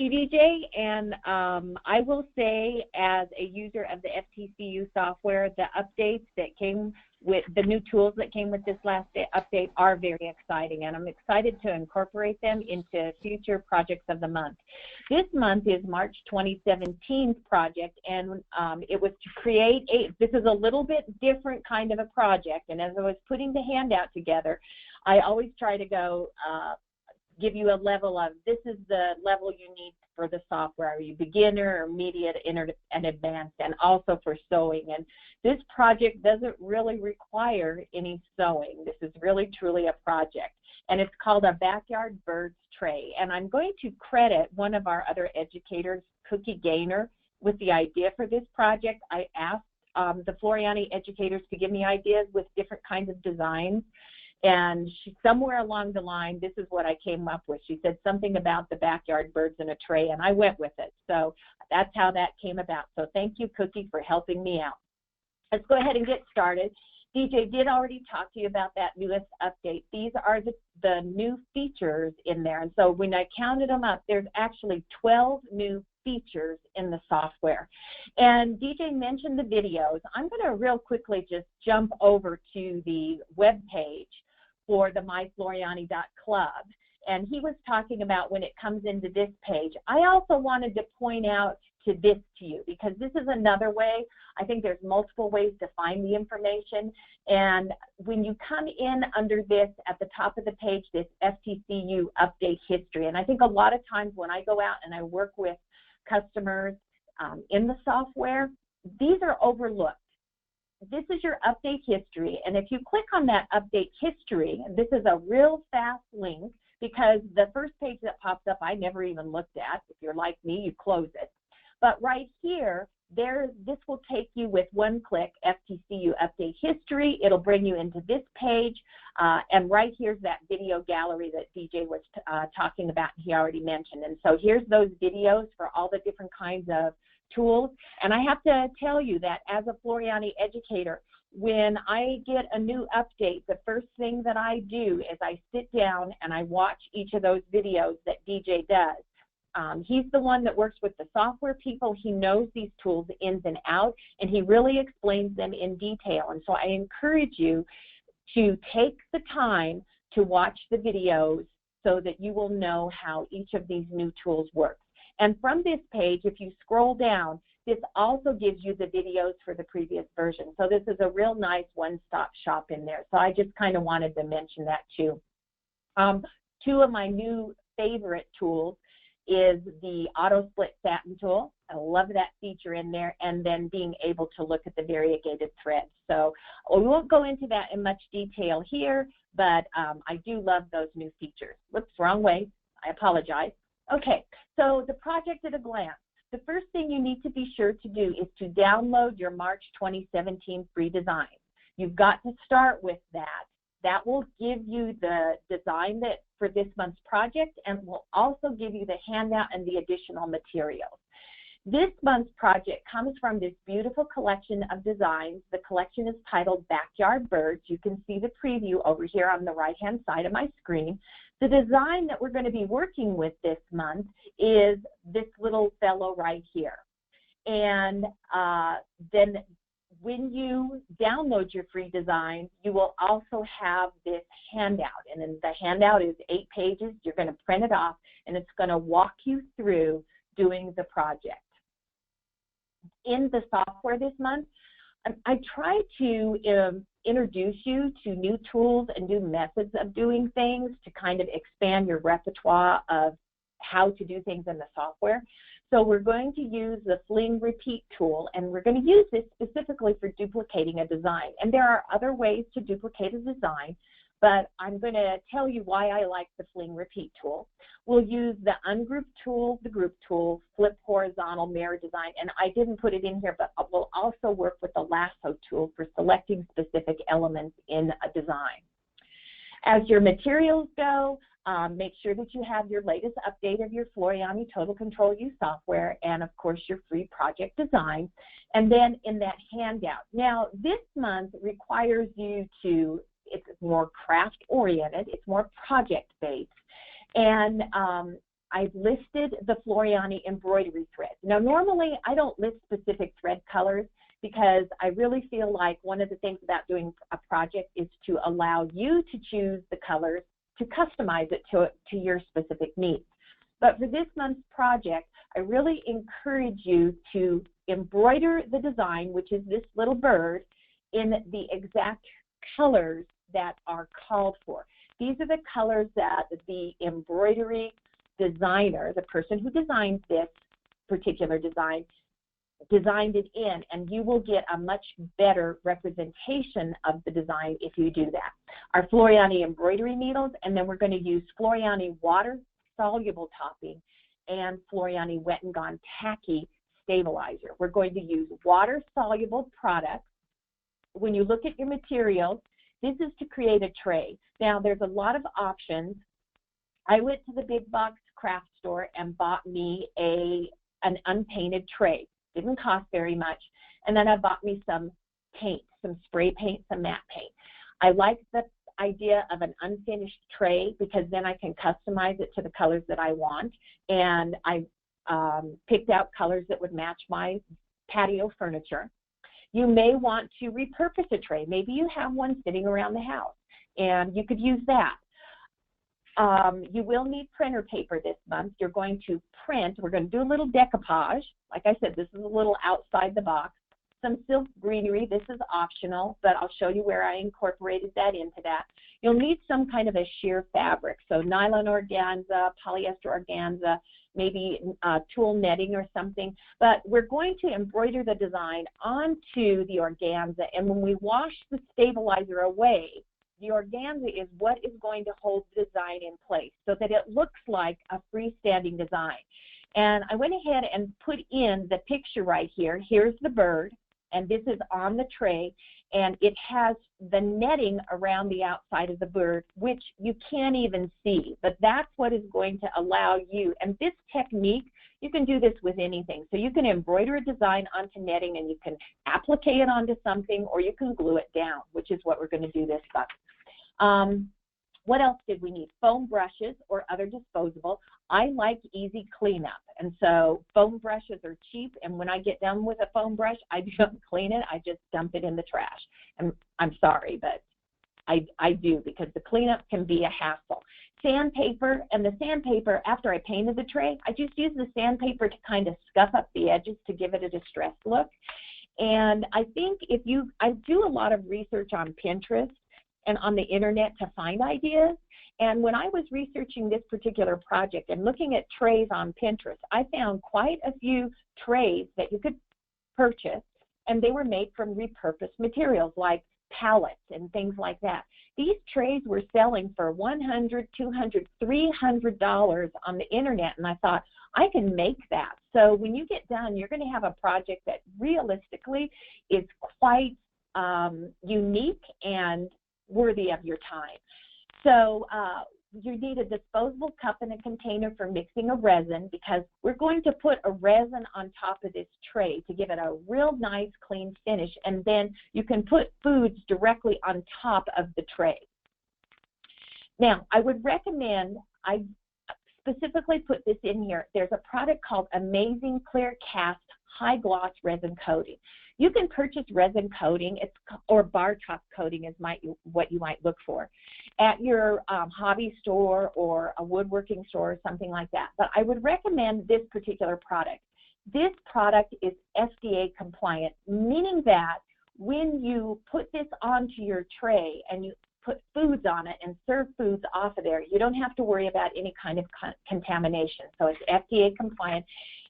DJ, and I will say, as a user of the FTC U software, the updates that came with the new tools that came with this last update are very exciting, and I'm excited to incorporate them into future projects of the month. This month is March 2017's project, and it was to create this is a little bit different kind of a project, and as I was putting the handout together, I always try to go give you a level of, this is the level you need for the software. Are you beginner, or intermediate, and advanced, and also for sewing. And this project doesn't really require any sewing. This is really truly a project, and it's called a Backyard Birds Tray. And I'm going to credit one of our other educators, Cookie Gaynor, with the idea for this project. I asked the Floriani educators to give me ideas with different kinds of designs. And somewhere along the line, this is what I came up with. She said something about the backyard birds in a tray, and I went with it. So that's how that came about. So thank you, Cookie, for helping me out. Let's go ahead and get started. DJ did already talk to you about that newest update. These are the new features in there. And so when I counted them up, there's actually 12 new features in the software. And DJ mentioned the videos. I'm going to real quickly just jump over to the web page for the myfloriani.club, and he was talking about when it comes into this page. I also wanted to point out to this to you, because this is another way. I think there's multiple ways to find the information, and when you come in under this at the top of the page, this FTC U update history, and I think a lot of times when I go out and I work with customers in the software, these are overlooked. This is your update history, and if you click on that update history, and this is a real fast link, because the first page that pops up I never even looked at. If you're like me, you close it. But right here, this will take you with one click, FTC U update history. It'll bring you into this page, and right here's that video gallery that DJ was talking about, he already mentioned. And so here's those videos for all the different kinds of tools. And I have to tell you that as a Floriani educator, when I get a new update, the first thing that I do is I sit down and I watch each of those videos that DJ does. He's the one that works with the software people. He knows these tools ins and out, and he really explains them in detail. And so I encourage you to take the time to watch the videos so that you will know how each of these new tools work. And from this page, if you scroll down, this also gives you the videos for the previous version. So this is a real nice one-stop shop in there. So I just kind of wanted to mention that too. Two of my new favorite tools is the auto split satin tool. I love that feature in there, and then being able to look at the variegated threads. So we won't go into that in much detail here, but I do love those new features. Whoops, wrong way. I apologize. Okay, so the project at a glance. The first thing you need to be sure to do is to download your March 2017 free design. You've got to start with that. That will give you the design for this month's project, and will also give you the handout and the additional materials. This month's project comes from this beautiful collection of designs. The collection is titled Backyard Birds. You can see the preview over here on the right-hand side of my screen. The design that we're going to be working with this month is this little fellow right here. And then when you download your free design, you will also have this handout. And then the handout is 8 pages. You're going to print it off, and it's going to walk you through doing the project. In the software this month, I try to introduce you to new tools and new methods of doing things to kind of expand your repertoire of how to do things in the software. So we're going to use the Fling Repeat tool, and we're going to use this specifically for duplicating a design. And there are other ways to duplicate a design, but I'm going to tell you why I like the Fling Repeat tool. We'll use the Ungroup tool, the Group tool, Flip Horizontal Mirror Design, and I didn't put it in here, but we'll also work with the Lasso tool for selecting specific elements in a design. As your materials go, make sure that you have your latest update of your Floriani Total Control U software, and of course your free project design, and then in that handout. Now this month requires you to, it's more craft oriented, it's more project based, and I've listed the Floriani embroidery thread. Now, normally I don't list specific thread colors because I really feel like one of the things about doing a project is to allow you to choose the colors, to customize it to your specific needs. But for this month's project, I really encourage you to embroider the design, which is this little bird, in the exact colors that are called for. These are the colors that the embroidery designer, the person who designed this particular design, designed it in, and you will get a much better representation of the design if you do that. Our Floriani embroidery needles, and then we're going to use Floriani water-soluble topping and Floriani Wet and Gone tacky stabilizer. We're going to use water-soluble products. When you look at your materials, this is to create a tray. Now, there's a lot of options. I went to the big box craft store and bought me an unpainted tray. Didn't cost very much. And then I bought me some paint, some spray paint, some matte paint. I like the idea of an unfinished tray because then I can customize it to the colors that I want. And I picked out colors that would match my patio furniture. You may want to repurpose a tray. Maybe you have one sitting around the house and you could use that. You will need printer paper this month. You're going to print. We're going to do a little decoupage. Like I said, this is a little outside the box. Some silk greenery. This is optional, but I'll show you where I incorporated that into that. You'll need some kind of a sheer fabric, so nylon organza, polyester organza, maybe tulle netting or something. But we're going to embroider the design onto the organza, and when we wash the stabilizer away, the organza is what is going to hold the design in place so that it looks like a freestanding design. And I went ahead and put in the picture right here. Here's the bird, and this is on the tray, and it has the netting around the outside of the bird, which you can't even see, but that's what is going to allow you. And this technique, you can do this with anything. So you can embroider a design onto netting, and you can applique it onto something, or you can glue it down, which is what we're going to do this month. What else did we need? Foam brushes or other disposable. I like easy cleanup, and so foam brushes are cheap, and when I get done with a foam brush, I don't clean it. I just dump it in the trash. And I'm sorry, but I do, because the cleanup can be a hassle. Sandpaper, and the sandpaper, after I painted the tray, I just use the sandpaper to kind of scuff up the edges to give it a distressed look. And I think I do a lot of research on Pinterest and on the internet to find ideas. And when I was researching this particular project and looking at trays on Pinterest, I found quite a few trays that you could purchase, and they were made from repurposed materials like pallets and things like that. These trays were selling for $100, $200, $300 on the internet, and I thought, I can make that. So when you get done, you're going to have a project that realistically is quite unique and worthy of your time. So you need a disposable cup and a container for mixing a resin, because we're going to put a resin on top of this tray to give it a real nice clean finish, and then you can put foods directly on top of the tray. Now, I would recommend, I specifically put this in here, there's a product called Amazing Clear Cast High Gloss Resin Coating. You can purchase resin coating, or bar top coating is what you might look for at your hobby store or a woodworking store or something like that. But I would recommend this particular product. This product is FDA compliant, meaning that when you put this onto your tray and you put foods on it and serve foods off of there, you don't have to worry about any kind of contamination. So it's FDA compliant.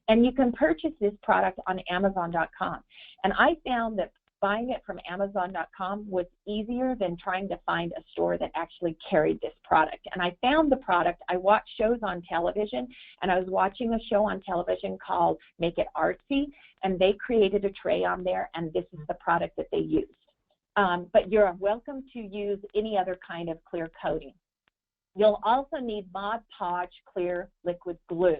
And you can purchase this product on Amazon.com. And I found that buying it from Amazon.com was easier than trying to find a store that actually carried this product. And I found the product. I watch shows on television, and I was watching a show on television called Make It Artsy, and they created a tray on there, and this is the product that they used. But you're welcome to use any other kind of clear coating. You'll also need Mod Podge clear liquid glue.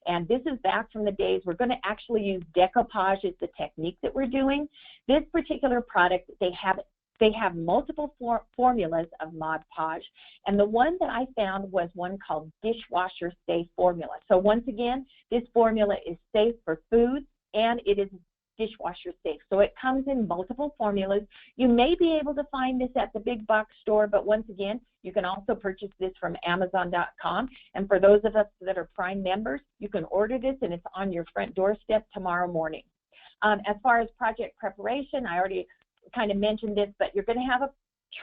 And this is back from the days, we're going to actually use decoupage as the technique that we're doing. This particular product, they have They have multiple formulas of Mod Podge, and the one that I found was one called Dishwasher Safe Formula. So once again, this formula is safe for foods, and it is dishwasher safe. So it comes in multiple formulas. You may be able to find this at the big box store, but once again, you can also purchase this from Amazon.com. And for those of us that are Prime members, you can order this, and it's on your front doorstep tomorrow morning. As far as project preparation, I already kind of mentioned this, but you're going to have a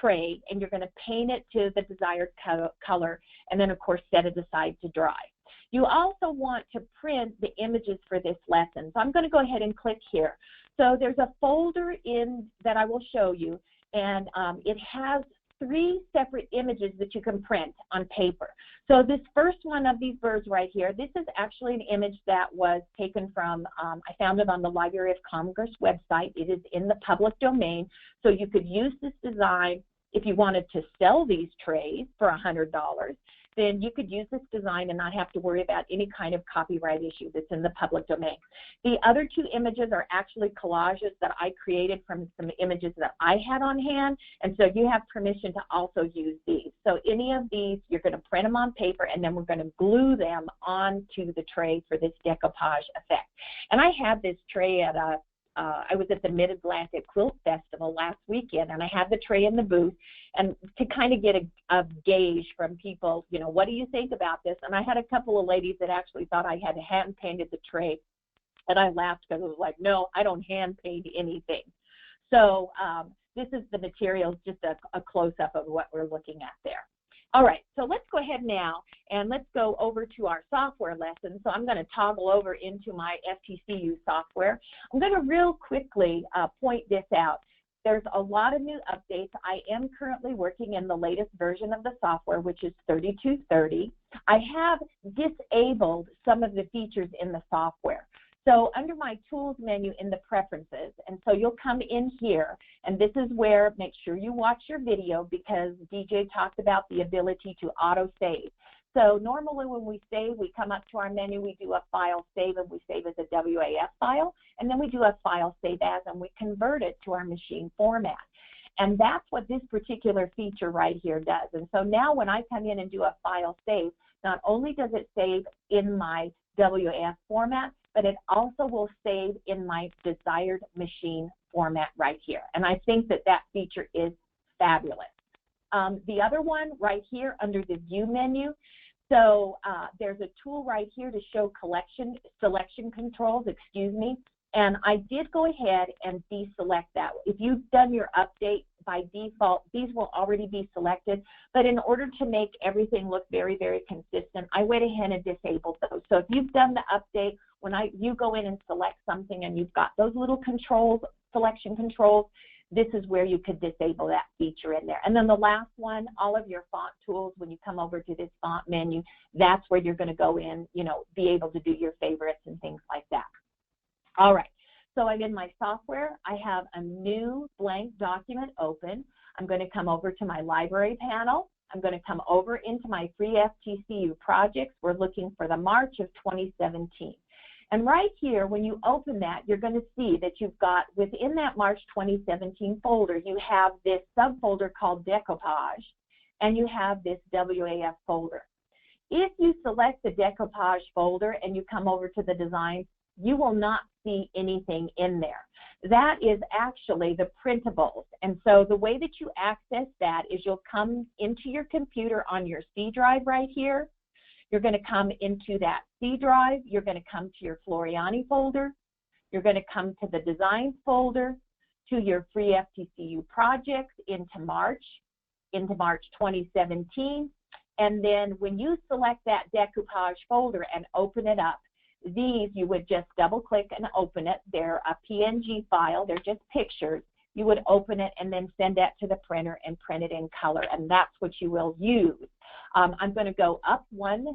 tray, and you're going to paint it to the desired color, and then, of course, set it aside to dry. You also want to print the images for this lesson. So I'm going to go ahead and click here. So there's a folder in that I will show you, and it has 3 separate images that you can print on paper. So this first one of these birds right here, this is actually an image that was taken from, I found it on the Library of Congress website. It is in the public domain, so you could use this design if you wanted to sell these trays for $100. Then you could use this design and not have to worry about any kind of copyright issue that's in the public domain. The other 2 images are actually collages that I created from some images that I had on hand, and so you have permission to also use these. So any of these, you're going to print them on paper, and then we're going to glue them onto the tray for this decoupage effect. And I had this tray at I was at the Mid-Atlantic Quilt Festival last weekend, and I had the tray in the booth, and to kind of get a gauge from people, you know, what do you think about this? And I had a couple of ladies that actually thought I had hand-painted the tray, and I laughed because I was like, no, I don't hand-paint anything. So this is the materials, just a close-up of what we're looking at there. All right, so let's go ahead now and let's go over to our software lesson. So I'm going to toggle over into my FTC U software. I'm going to real quickly point this out. There's a lot of new updates. I am currently working in the latest version of the software, which is 3230. I have disabled some of the features in the software. So under my tools menu in the preferences, and so you'll come in here, and this is where make sure you watch your video because DJ talked about the ability to auto save. So normally when we save, we come up to our menu, we do a file save, and we save as a WAF file, and then we do a file save as, and we convert it to our machine format. And that's what this particular feature right here does. And so now when I come in and do a file save, not only does it save in my WAF format, but it also will save in my desired machine format right here. And I think that that feature is fabulous. The other one right here under the View menu, so there's a tool right here to show selection controls, and I did go ahead and deselect that. If you've done your update, by default, these will already be selected, but in order to make everything look very, very consistent, I went ahead and disabled those. So if you've done the update, when you go in and select something and you've got those little controls, selection controls, this is where you could disable that feature in there. And then the last one, all of your font tools, when you come over to this font menu, that's where you're going to go in, you know, be able to do your favorites and things like that. All right. So I'm in my software. I have a new blank document open. I'm going to come over to my library panel. I'm going to come over into my free FTC U projects. We're looking for the March of 2017. And right here, when you open that, you're going to see that you've got within that March 2017 folder, you have this subfolder called Decoupage, and you have this WAF folder. If you select the Decoupage folder and you come over to the design, you will not see anything in there. That is actually the printables. And so the way that you access that is you'll come into your computer on your C drive right here. You're going to come into that C drive. You're going to come to your Floriani folder. You're going to come to the Designs folder, to your free FTC U projects into March 2017. And then when you select that decoupage folder and open it up, these you would just double click and open it. They're a PNG file. They're just pictures. You would open it and then send that to the printer and print it in color, and that's what you will use. I'm going to go up one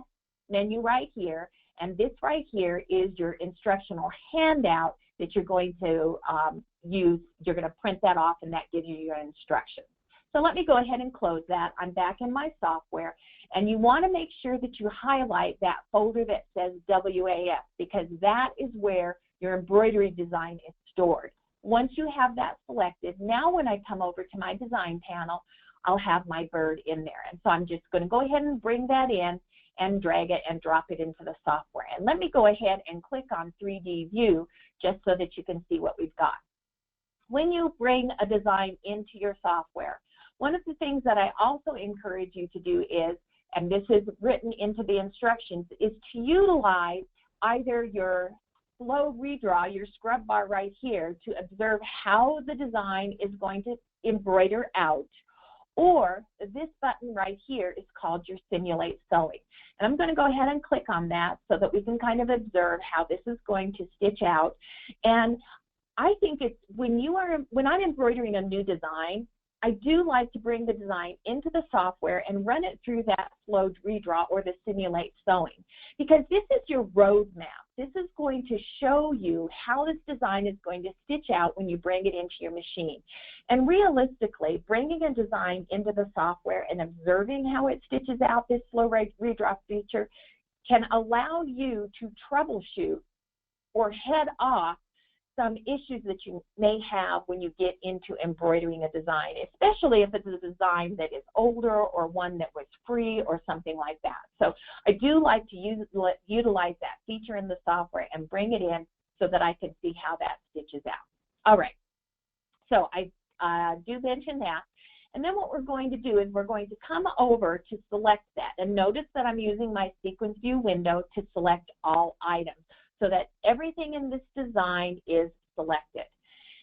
menu right here, and this right here is your instructional handout that you're going to use. You're going to print that off, and that gives you your instructions. So let me go ahead and close that. I'm back in my software, and you want to make sure that you highlight that folder that says WAF, because that is where your embroidery design is stored. Once you have that selected, now when I come over to my design panel, I'll have my bird in there. And so I'm just going to go ahead and bring that in and drag it and drop it into the software. And let me go ahead and click on 3D View just so that you can see what we've got. When you bring a design into your software, one of the things that I also encourage you to do is, and this is written into the instructions, is to utilize either your flow redraw, your scrub bar right here, to observe how the design is going to embroider out, or this button right here is called your simulate sewing. And I'm going to go ahead and click on that so that we can kind of observe how this is going to stitch out. And I think it's when I'm embroidering a new design, I do like to bring the design into the software and run it through that flow redraw or the simulate sewing, because this is your roadmap. This is going to show you how this design is going to stitch out when you bring it into your machine. And realistically, bringing a design into the software and observing how it stitches out, this flow redraw feature, can allow you to troubleshoot or head off some issues that you may have when you get into embroidering a design, especially if it's a design that is older or one that was free or something like that. So I do like to utilize that feature in the software and bring it in so that I can see how that stitches out. All right, so I do mention that. And then what we're going to do is we're going to come over to select that. And notice that I'm using my sequence view window to select all items, so that everything in this design is selected.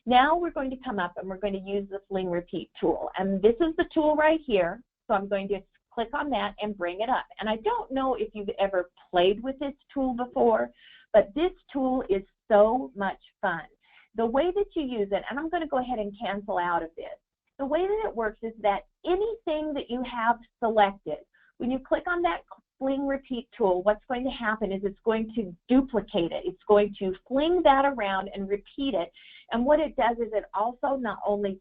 Now we're going to come up and we're going to use the Fling Repeat tool. And this is the tool right here. So I'm going to click on that and bring it up. And I don't know if you've ever played with this tool before, but this tool is so much fun. The way that you use it, and I'm going to go ahead and cancel out of this. The way that it works is that anything that you have selected, when you click on that Fling Repeat tool, what's going to happen is it's going to duplicate it. It's going to fling that around and repeat it. And what it does is it also not only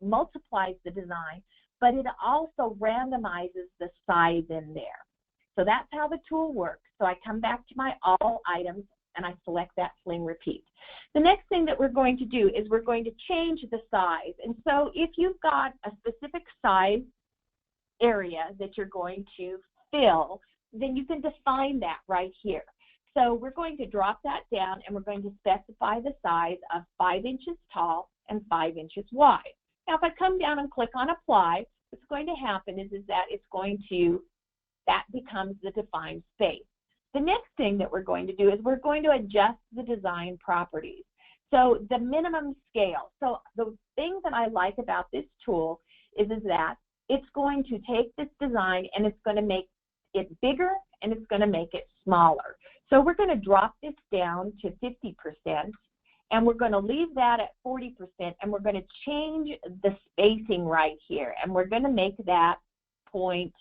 multiplies the design, but it also randomizes the size in there. So that's how the tool works. So I come back to my all items and I select that Fling Repeat. The next thing that we're going to do is we're going to change the size. And so if you've got a specific size area that you're going to fill, then you can define that right here. So we're going to drop that down and we're going to specify the size of 5 inches tall and 5 inches wide. Now if I come down and click on apply, what's going to happen is that it's going to, that becomes the defined space. The next thing that we're going to do is we're going to adjust the design properties. So the minimum scale. So the thing that I like about this tool is that it's going to take this design and it's going to make it bigger and it's going to make it smaller. So we're going to drop this down to 50% and we're going to leave that at 40% and we're going to change the spacing right here and we're going to make that point,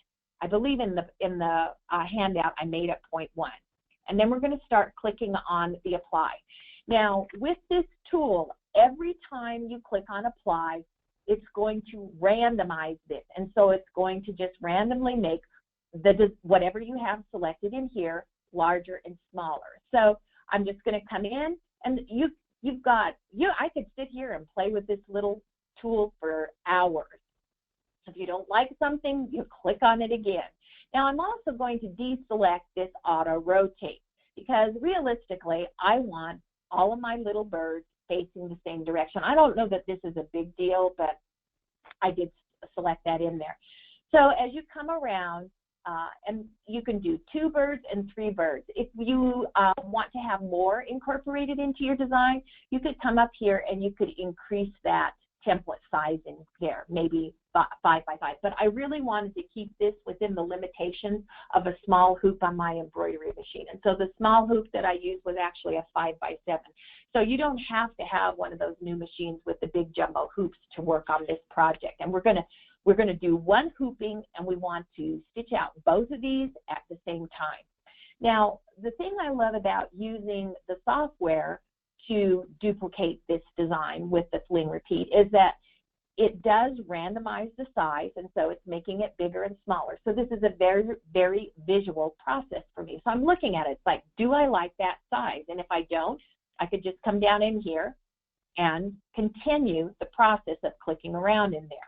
I believe in the handout I made it 0.1. And then we're going to start clicking on the apply. Now with this tool, every time you click on apply, it's going to randomize this. And so it's going to just randomly make whatever you have selected in here larger and smaller. So I'm just going to come in and I could sit here and play with this little tool for hours. If you don't like something, you click on it again. Now I'm also going to deselect this auto rotate because realistically I want all of my little birds facing the same direction. I don't know that this is a big deal, but I did select that in there. So as you come around, and you can do 2 birds and 3 birds. If you want to have more incorporated into your design, you could come up here and you could increase that template size in there, maybe 5 by 5. But I really wanted to keep this within the limitations of a small hoop on my embroidery machine. And so the small hoop that I used was actually a 5 by 7. So you don't have to have one of those new machines with the big jumbo hoops to work on this project. And we're going to do one hooping and we want to stitch out both of these at the same time. Now, the thing I love about using the software to duplicate this design with the Fling Repeat is that it does randomize the size, and so it's making it bigger and smaller. So this is a very, very visual process for me. So I'm looking at it, it's like, do I like that size? And if I don't, I could just come down in here and continue the process of clicking around in there.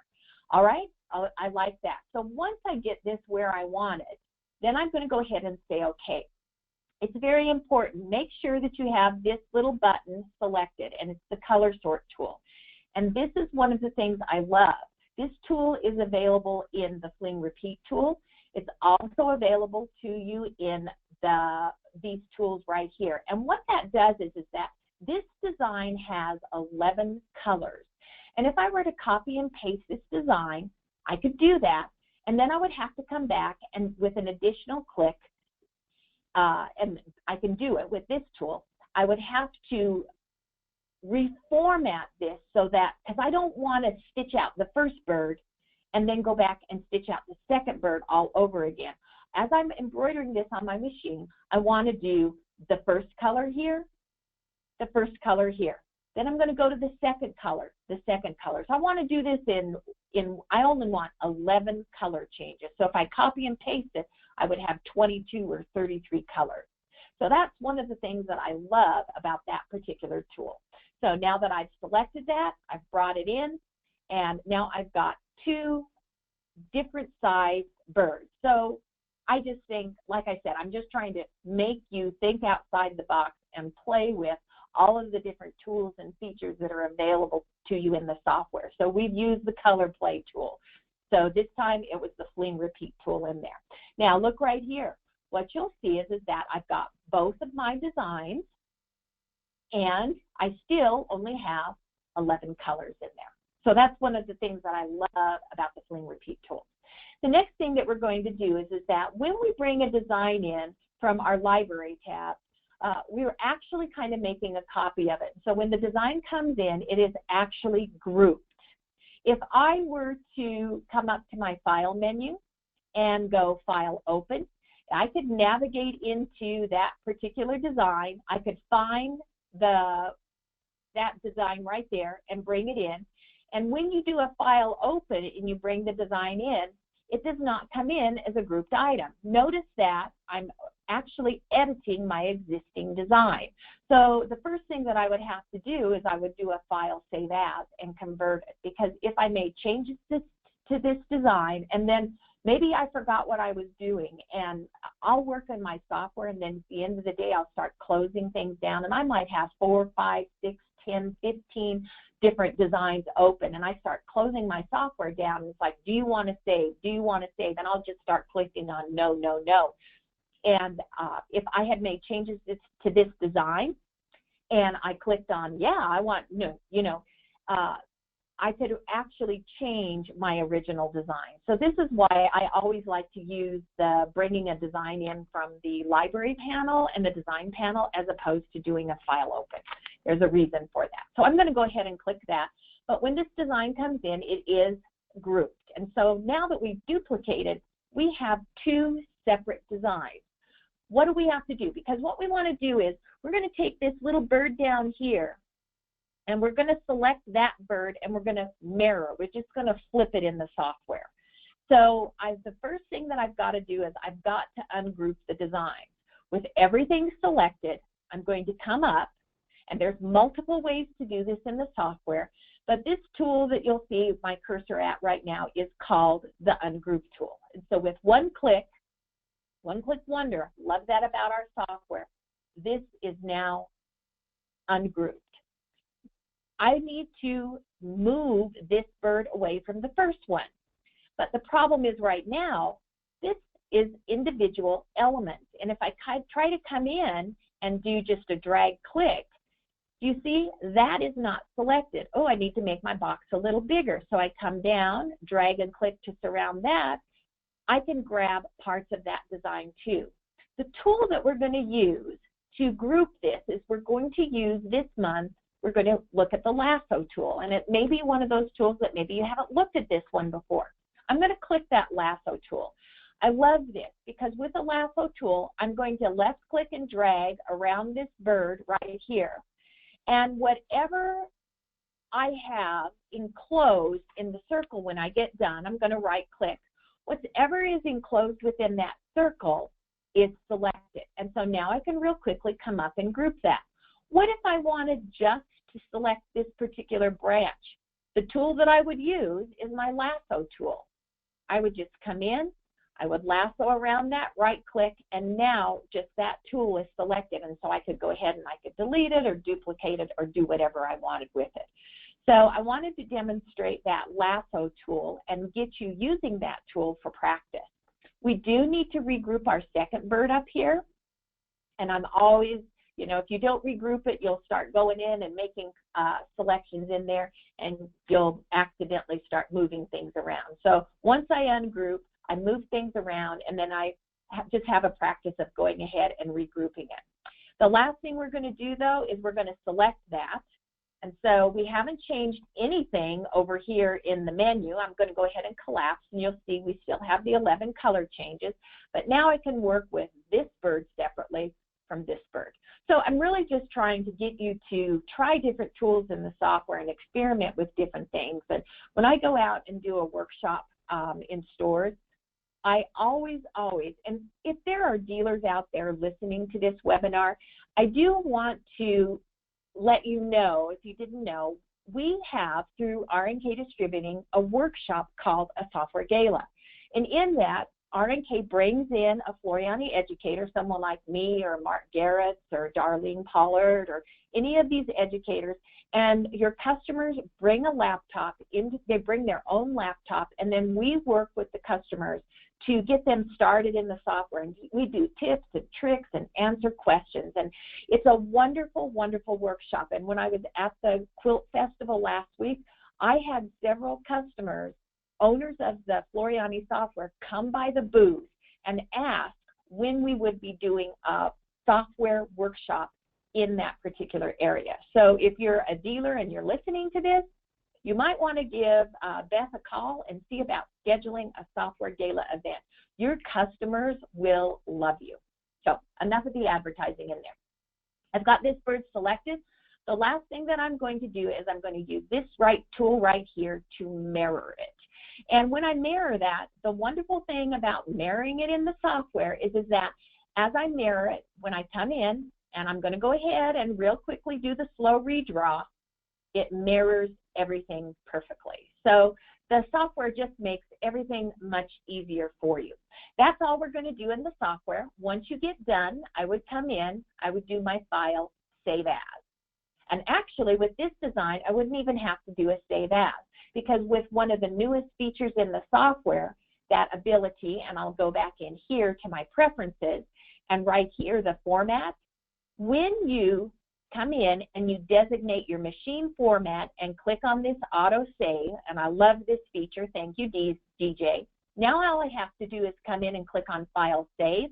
All right, I like that. So once I get this where I want it, then I'm going to go ahead and say okay. It's very important. Make sure that you have this little button selected, and it's the color sort tool. And this is one of the things I love. This tool is available in the Fling Repeat tool. It's also available to you in these tools right here. And what that does is that this design has 11 colors. And if I were to copy and paste this design, I could do that, and then I would have to come back and with an additional click, and I can do it with this tool, I would have to reformat this so that, because I don't want to stitch out the first bird and then go back and stitch out the second bird all over again. As I'm embroidering this on my machine, I want to do the first color here, the first color here. Then I'm going to go to the second color, the second color. So I want to do this I only want 11 color changes. So if I copy and paste it, I would have 22 or 33 colors. So that's one of the things that I love about that particular tool. So now that I've selected that, I've brought it in, and now I've got two different size birds. So I just think, like I said, I'm just trying to make you think outside the box and play with all of the different tools and features that are available to you in the software. So we've used the color play tool. So this time it was the Fling Repeat tool in there. Now look right here. What you'll see is that I've got both of my designs, and I still only have 11 colors in there. So that's one of the things that I love about the Fling Repeat tool. The next thing that we're going to do is that when we bring a design in from our library tab, we're actually kind of making a copy of it. So when the design comes in, it is actually grouped. If I were to come up to my file menu and go File Open, I could navigate into that particular design. I could find that design right there and bring it in. And when you do a file open and you bring the design in, it does not come in as a grouped item. Notice that I'm actually editing my existing design. So the first thing that I would have to do is I would do a file save as and convert it, because if I made changes to this design and then maybe I forgot what I was doing, and I'll work on my software, and then at the end of the day I'll start closing things down, and I might have 4, 5, 6, 10, 15 different designs open, and I start closing my software down, and it's like, do you want to save? Do you want to save? And I'll just start clicking on no, no, no. And if I had made changes to this design and I clicked on, yeah, I want, no, you know, I could actually change my original design. So this is why I always like to use the bringing a design in from the library panel and the design panel as opposed to doing a file open. There's a reason for that. So I'm going to go ahead and click that. But when this design comes in, it is grouped. And so now that we've duplicated, we have two separate designs. What do we have to do? Because what we want to do is we're going to take this little bird down here, and we're going to select that bird, and we're going to mirror. We're just going to flip it in the software. So the first thing that I've got to do is I've got to ungroup the design. With everything selected, I'm going to come up, and there's multiple ways to do this in the software, but this tool that you'll see my cursor at right now is called the Ungroup tool. And so with one click wonder, love that about our software, this is now ungrouped. I need to move this bird away from the first one. But the problem is right now, this is individual elements. And if I try to come in and do just a drag click, you see that is not selected. Oh, I need to make my box a little bigger. So I come down, drag and click to surround that. I can grab parts of that design too. The tool that we're going to use to group this is we're going to use this month, we're going to look at the lasso tool, and it may be one of those tools that maybe you haven't looked at this one before. I'm going to click that lasso tool. I love this because with the lasso tool, I'm going to left click and drag around this bird right here. And whatever I have enclosed in the circle when I get done, I'm going to right click. Whatever is enclosed within that circle is selected. And so now I can real quickly come up and group that. What if I wanted just to select this particular branch. The tool that I would use is my lasso tool. I would just come in, I would lasso around that, right click, and now just that tool is selected. And so I could go ahead and I could delete it or duplicate it or do whatever I wanted with it. So I wanted to demonstrate that lasso tool and get you using that tool for practice. We do need to regroup our second bird up here. And I'm always, you know, if you don't regroup it, you'll start going in and making selections in there, and you'll accidentally start moving things around. So once I ungroup, I move things around, and then I just have a practice of going ahead and regrouping it. The last thing we're going to do, though, is we're going to select that. And so we haven't changed anything over here in the menu. I'm going to go ahead and collapse, and you'll see we still have the 11 color changes. But now I can work with this bird separately from this bird. So I'm really just trying to get you to try different tools in the software and experiment with different things. And when I go out and do a workshop in stores, I always, and if there are dealers out there listening to this webinar, I do want to let you know, if you didn't know, we have, through R&K Distributing, a workshop called a Software Gala. And in that, R&K brings in a Floriani educator, someone like me or Mark Garrett or Darlene Pollard or any of these educators, and your customers bring a laptop, they bring their own laptop, and then we work with the customers to get them started in the software. And we do tips and tricks and answer questions. And it's a wonderful, wonderful workshop. And when I was at the Quilt Festival last week, I had several customers, owners of the Floriani software, come by the booth and ask when we would be doing a software workshop in that particular area. So if you're a dealer and you're listening to this, you might want to give Beth a call and see about scheduling a Software Gala event. Your customers will love you. So enough of the advertising in there. I've got this bird selected. The last thing that I'm going to do is I'm going to use this tool right here to mirror it. And when I mirror that, the wonderful thing about mirroring it in the software is that as I mirror it, when I come in, and I'm going to go ahead and real quickly do the slow redraw, it mirrors everything perfectly. So the software just makes everything much easier for you. That's all we're going to do in the software. Once you get done, I would come in, I would do my file, save as. And actually with this design, I wouldn't even have to do a save as, because with one of the newest features in the software, that ability, and I'll go back in here to my preferences, and right here, the format, when you come in and you designate your machine format and click on this auto save, and I love this feature, thank you DJ. Now all I have to do is come in and click on File Save,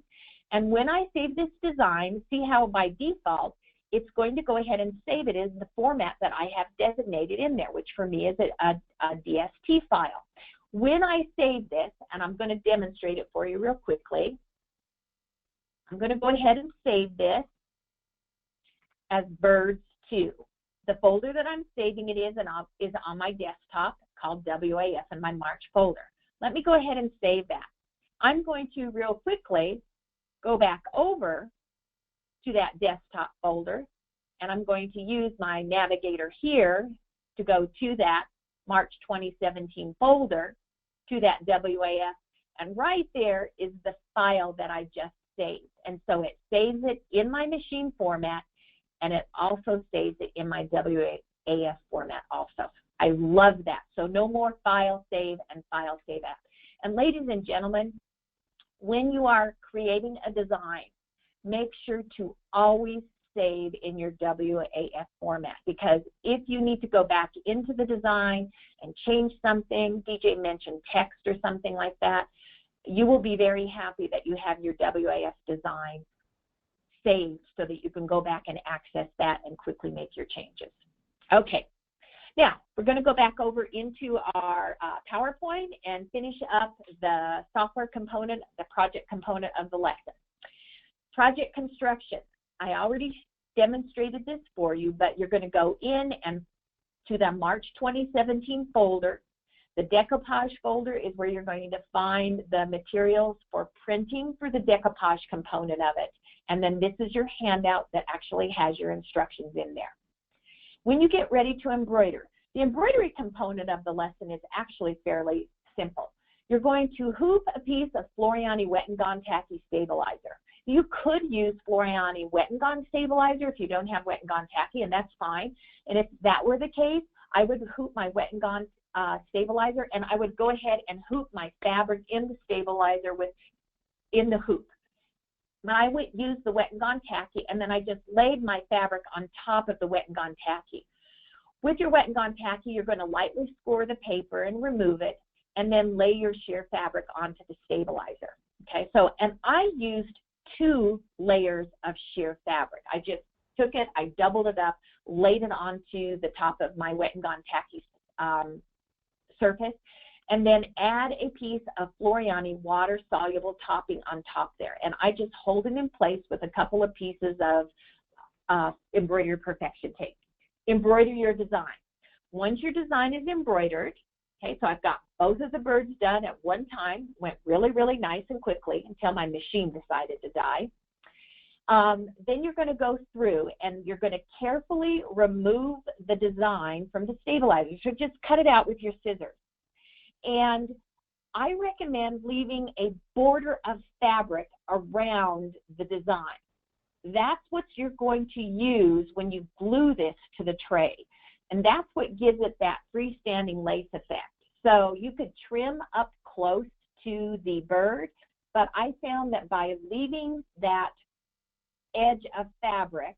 and when I save this design, see how by default it's going to go ahead and save it as the format that I have designated in there, which for me is a DST file. When I save this, and I'm going to demonstrate it for you real quickly, I'm going to go ahead and save this as Birds 2. The folder that I'm saving it is on my desktop called WAF in my March folder. Let me go ahead and save that. I'm going to real quickly go back over to that desktop folder, and I'm going to use my navigator here to go to that March 2017 folder, to that WAF, and right there is the file that I just saved. And so it saves it in my machine format, and it also saves it in my WAF format also. I love that. So no more file save and file save as. And ladies and gentlemen, when you are creating a design, make sure to always save in your WAF format, because if you need to go back into the design and change something, DJ mentioned text or something like that, you will be very happy that you have your WAF design saved so that you can go back and access that and quickly make your changes. Okay, now we're going to go back over into our PowerPoint and finish up the software component, the project component of the lesson. Project construction. I already demonstrated this for you, but you're going to go in and to the March 2017 folder. The decoupage folder is where you're going to find the materials for printing for the decoupage component of it. And then this is your handout that actually has your instructions in there. When you get ready to embroider, the embroidery component of the lesson is actually fairly simple. You're going to hoop a piece of Floriani Wet and Gone Tacky Stabilizer. You could use Floriani Wet and Gone Stabilizer if you don't have Wet and Gone Tacky, and that's fine. And if that were the case, I would hoop my Wet and Gone stabilizer, and I would go ahead and hoop my fabric in the stabilizer in the hoop. I would use the Wet and Gone Tacky, and then I just laid my fabric on top of the Wet and Gone Tacky. With your Wet and Gone Tacky, you're going to lightly score the paper and remove it, and then lay your sheer fabric onto the stabilizer. Okay, so, and I used 2 layers of sheer fabric. I just took it, I doubled it up, laid it onto the top of my Wet and Gone Tacky surface, and then add a piece of Floriani water-soluble topping on top there. And I just hold it in place with a couple of pieces of embroidery perfection tape. Embroider your design. Once your design is embroidered, okay, so I've got both of the birds done at one time, went really, really nice and quickly until my machine decided to die. Then you're going to go through and you're going to carefully remove the design from the stabilizer. So just cut it out with your scissors. And I recommend leaving a border of fabric around the design. That's what you're going to use when you glue this to the tray. And that's what gives it that freestanding lace effect. So you could trim up close to the bird, but I found that by leaving that edge of fabric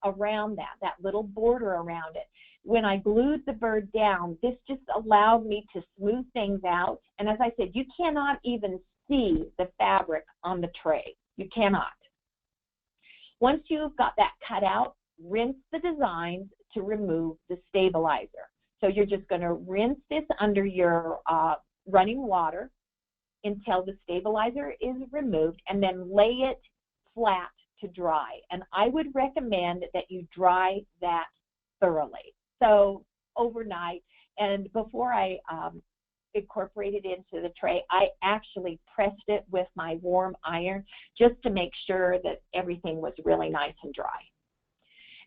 around that little border around it, when I glued the bird down, this just allowed me to smooth things out. And as I said, you cannot even see the fabric on the tray. You cannot. Once you've got that cut out, rinse the designs to remove the stabilizer. So you're just going to rinse this under your running water until the stabilizer is removed, and then lay it flat to dry. And I would recommend that you dry that thoroughly. So overnight, and before I incorporate it into the tray, I actually pressed it with my warm iron just to make sure that everything was really nice and dry.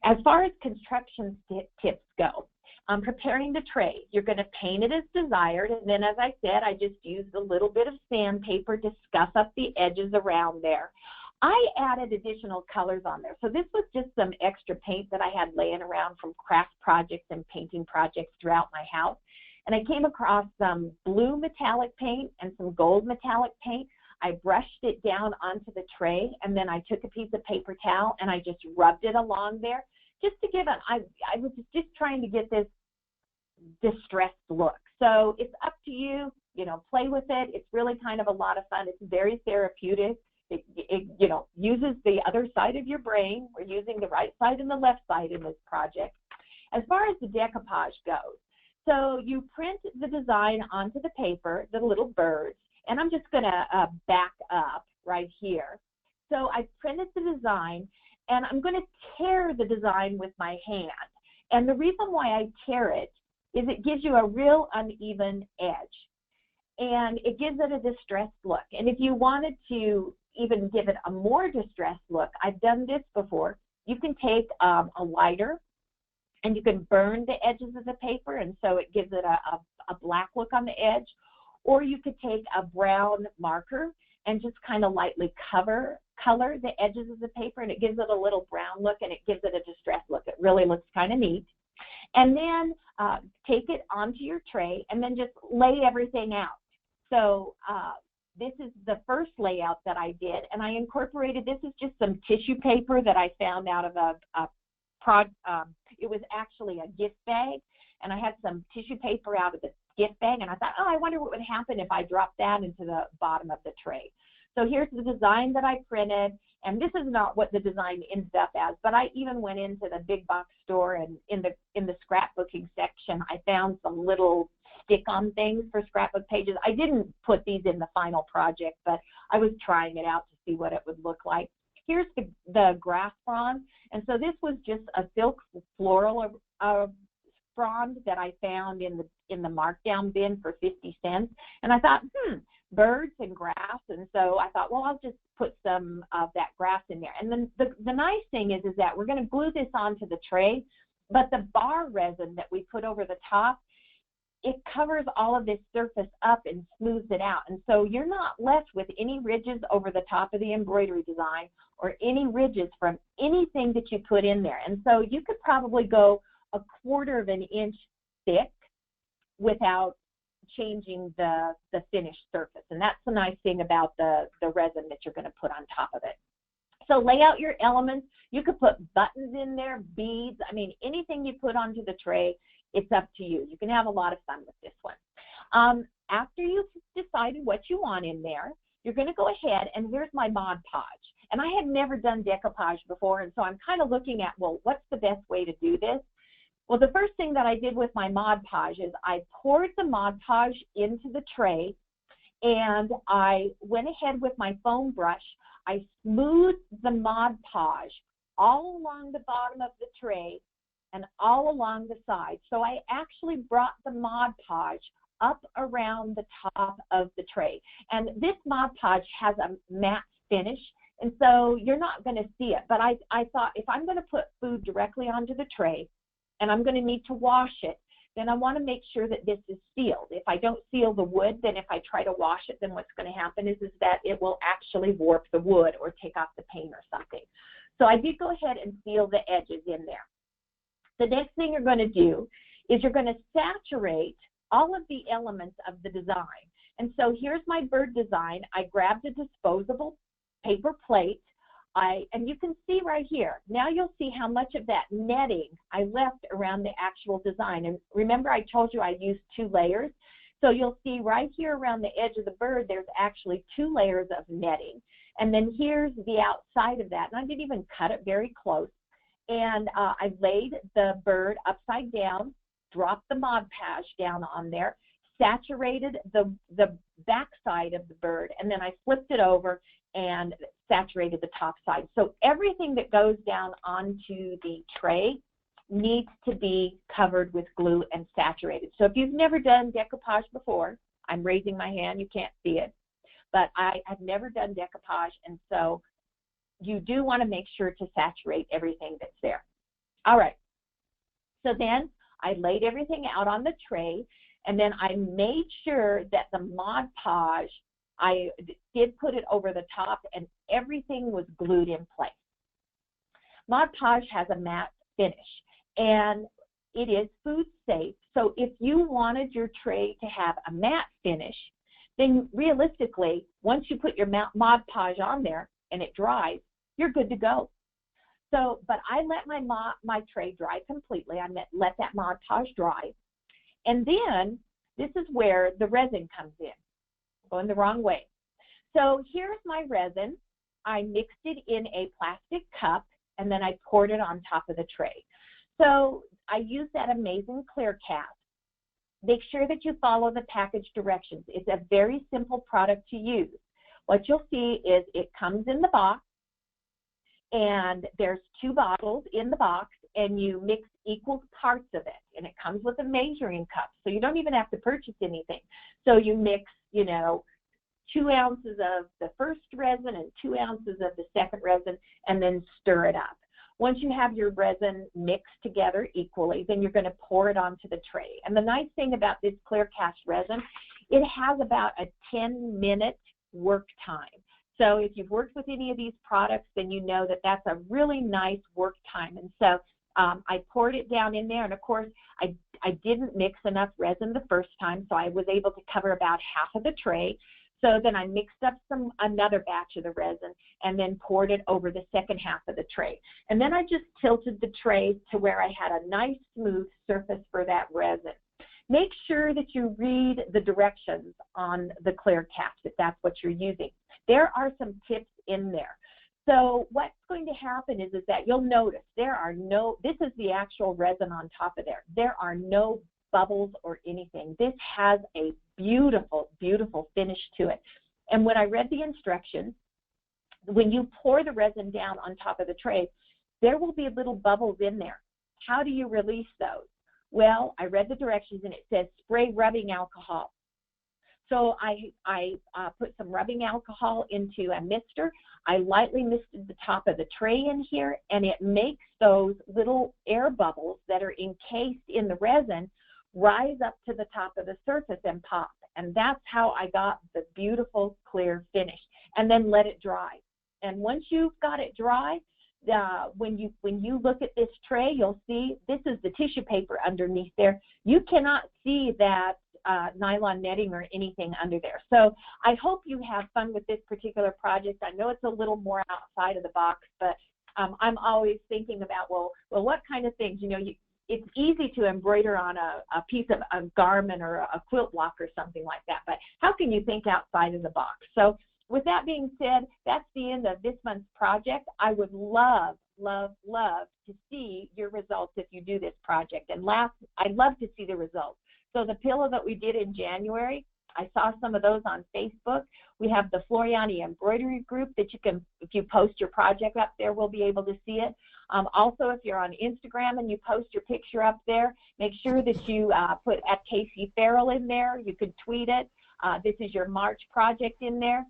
As far as construction tips go, preparing the tray, you're going to paint it as desired, and then as I said, I just used a little bit of sandpaper to scuff up the edges around there. I added additional colors on there. So this was just some extra paint that I had laying around from craft projects and painting projects throughout my house. And I came across some blue metallic paint and some gold metallic paint. I brushed it down onto the tray, and then I took a piece of paper towel and I just rubbed it along there just to give it, I was just trying to get this distressed look. So it's up to you, play with it. It's really kind of a lot of fun. It's very therapeutic. It uses the other side of your brain. We're using the right side and the left side in this project. As far as the decoupage goes, so you print the design onto the paper, the little birds, and I'm just going to back up right here. So I printed the design, and I'm going to tear the design with my hand. And the reason why I tear it is it gives you a real uneven edge, and it gives it a distressed look. And if you wanted to even give it a more distressed look, I've done this before. You can take a lighter and you can burn the edges of the paper, and so it gives it a black look on the edge. Or you could take a brown marker and just kind of lightly color the edges of the paper, and it gives it a little brown look, and it gives it a distressed look. It really looks kind of neat. And then take it onto your tray and then just lay everything out. So this is the first layout that I did, and I incorporated, this is just some tissue paper that I found out of it was actually a gift bag, and I had some tissue paper out of the gift bag, and I thought, I wonder what would happen if I dropped that into the bottom of the tray. So here's the design that I printed, and this is not what the design ends up as, but I even went into the big box store, and in the scrapbooking section, I found some little stick-on things for scrapbook pages. I didn't put these in the final project, but I was trying it out to see what it would look like. Here's the grass frond, and so this was just a silk floral frond that I found in the markdown bin for 50 cents, and I thought, birds and grass, and so I thought, well, I'll just put some of that grass in there. And then the nice thing is that we're going to glue this onto the tray, But the bar resin that we put over the top, it covers all of this surface up and smooths it out. And so you're not left with any ridges over the top of the embroidery design or any ridges from anything that you put in there. And so you could probably go 1/4 of an inch thick without changing the finished surface. And that's the nice thing about the resin that you're going to put on top of it. So lay out your elements. You could put buttons in there, beads. I mean, anything you put onto the tray, it's up to you. You can have a lot of fun with this one. After you've decided what you want in there, you're going to go ahead, and here's my Mod Podge. And I had never done decoupage before, and so I'm kind of looking at, well, what's the best way to do this? Well, the first thing that I did with my Mod Podge is I poured the Mod Podge into the tray, and I went ahead with my foam brush. I smoothed the Mod Podge all along the bottom of the tray and all along the side. So I actually brought the Mod Podge up around the top of the tray. And this Mod Podge has a matte finish, and so you're not going to see it. But I thought, if I'm going to put food directly onto the tray and I'm going to need to wash it, then I want to make sure that this is sealed. If I don't seal the wood, then if I try to wash it, then what's going to happen is that it will actually warp the wood or take off the paint or something. So I did go ahead and seal the edges in there. The next thing you're going to do is you're going to saturate all of the elements of the design. And so here's my bird design. I grabbed a disposable paper plate. And you can see right here, now you'll see how much of that netting I left around the actual design. And remember, I told you I used 2 layers. So you'll see right here around the edge of the bird, there's actually 2 layers of netting. And then here's the outside of that. And I didn't even cut it very close. And I laid the bird upside down, dropped the Mod Podge down on there, saturated the back side of the bird, and then I flipped it over and saturated the top side. So everything that goes down onto the tray needs to be covered with glue and saturated. So if you've never done decoupage before, I'm raising my hand, you can't see it, but I've never done decoupage, and so you do want to make sure to saturate everything that's there. All right, so then I laid everything out on the tray, and then I made sure that the Mod Podge, I did put it over the top, and everything was glued in place. Mod Podge has a matte finish, and it is food safe. So if you wanted your tray to have a matte finish, then realistically, once you put your Mod Podge on there and it dries, you're good to go. So, but I let my tray dry completely. I let that Mod Podge dry. And then this is where the resin comes in. Going the wrong way. So here's my resin. I mixed it in a plastic cup, and then I poured it on top of the tray. So I used that amazing clear cast. Make sure that you follow the package directions. It's a very simple product to use. What you'll see is it comes in the box, and there's 2 bottles in the box, and you mix equal parts of it, and it comes with a measuring cup, so you don't even have to purchase anything. So you mix, 2 ounces of the first resin and 2 ounces of the second resin, and then stir it up. Once you have your resin mixed together equally, then you're going to pour it onto the tray. And the nice thing about this clear cast resin, it has about a 10-minute work time. So if you've worked with any of these products, then you know that that's a really nice work time. And so I poured it down in there, and of course I didn't mix enough resin the first time, so I was able to cover about half of the tray. So then I mixed up another batch of the resin and then poured it over the second half of the tray. And then I just tilted the tray to where I had a nice smooth surface for that resin. Make sure that you read the directions on the clear cast if that's what you're using. There are some tips in there. So what's going to happen is that you'll notice this is the actual resin on top of there. There are no bubbles or anything. This has a beautiful, beautiful finish to it. And when I read the instructions, when you pour the resin down on top of the tray, there will be little bubbles in there. How do you release those? Well, I read the directions, and it says spray rubbing alcohol. So I put some rubbing alcohol into a mister. I lightly misted the top of the tray in here, and it makes those little air bubbles that are encased in the resin rise up to the top of the surface and pop. And that's how I got the beautiful clear finish. And then let it dry. And once you've got it dry, when you look at this tray, you'll see this is the tissue paper underneath there. You cannot see that nylon netting or anything under there. So I hope you have fun with this particular project. I know it's a little more outside of the box, but I'm always thinking about, well, what kind of things, it's easy to embroider on a piece of a garment or a quilt block or something like that, but how can you think outside of the box? So with that being said, that's the end of this month's project. I would love, love, love to see your results if you do this project. And I'd love to see the results. So the pillow that we did in January, I saw some of those on Facebook. We have the Floriani Embroidery group that you can, if you post your project up there, we'll be able to see it. Also, if you're on Instagram and you post your picture up there, make sure that you put at Casey Farrell in there. You could tweet it. This is your March project in there.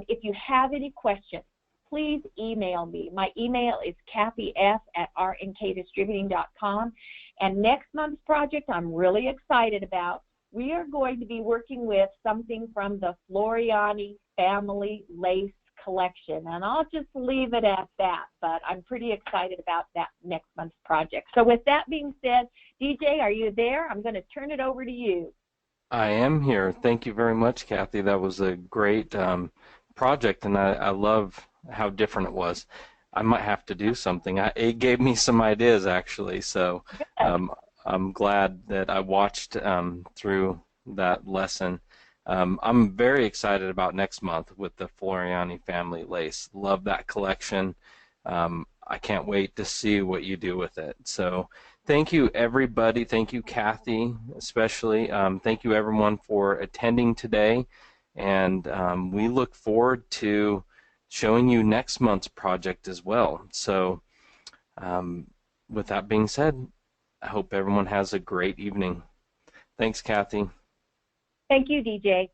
If you have any questions, please email me. My email is kathyf@rnkdistributing.com. And next month's project I'm really excited about. We are going to be working with something from the Floriani Family Lace Collection. And I'll just leave it at that, but I'm pretty excited about that next month's project. So with that being said, DJ, are you there? I'm going to turn it over to you. I am here. Thank you very much, Kathy. That was a great project, and I love how different it was. I might have to do something. It gave me some ideas, actually, so I'm glad that I watched through that lesson. I'm very excited about next month with the Floriani Family Lace. Love that collection. I can't wait to see what you do with it. So thank you, everybody. Thank you, Kathy, especially. Thank you, everyone, for attending today. And we look forward to showing you next month's project as well. So with that being said, I hope everyone has a great evening. Thanks, Kathy. Thank you, DJ.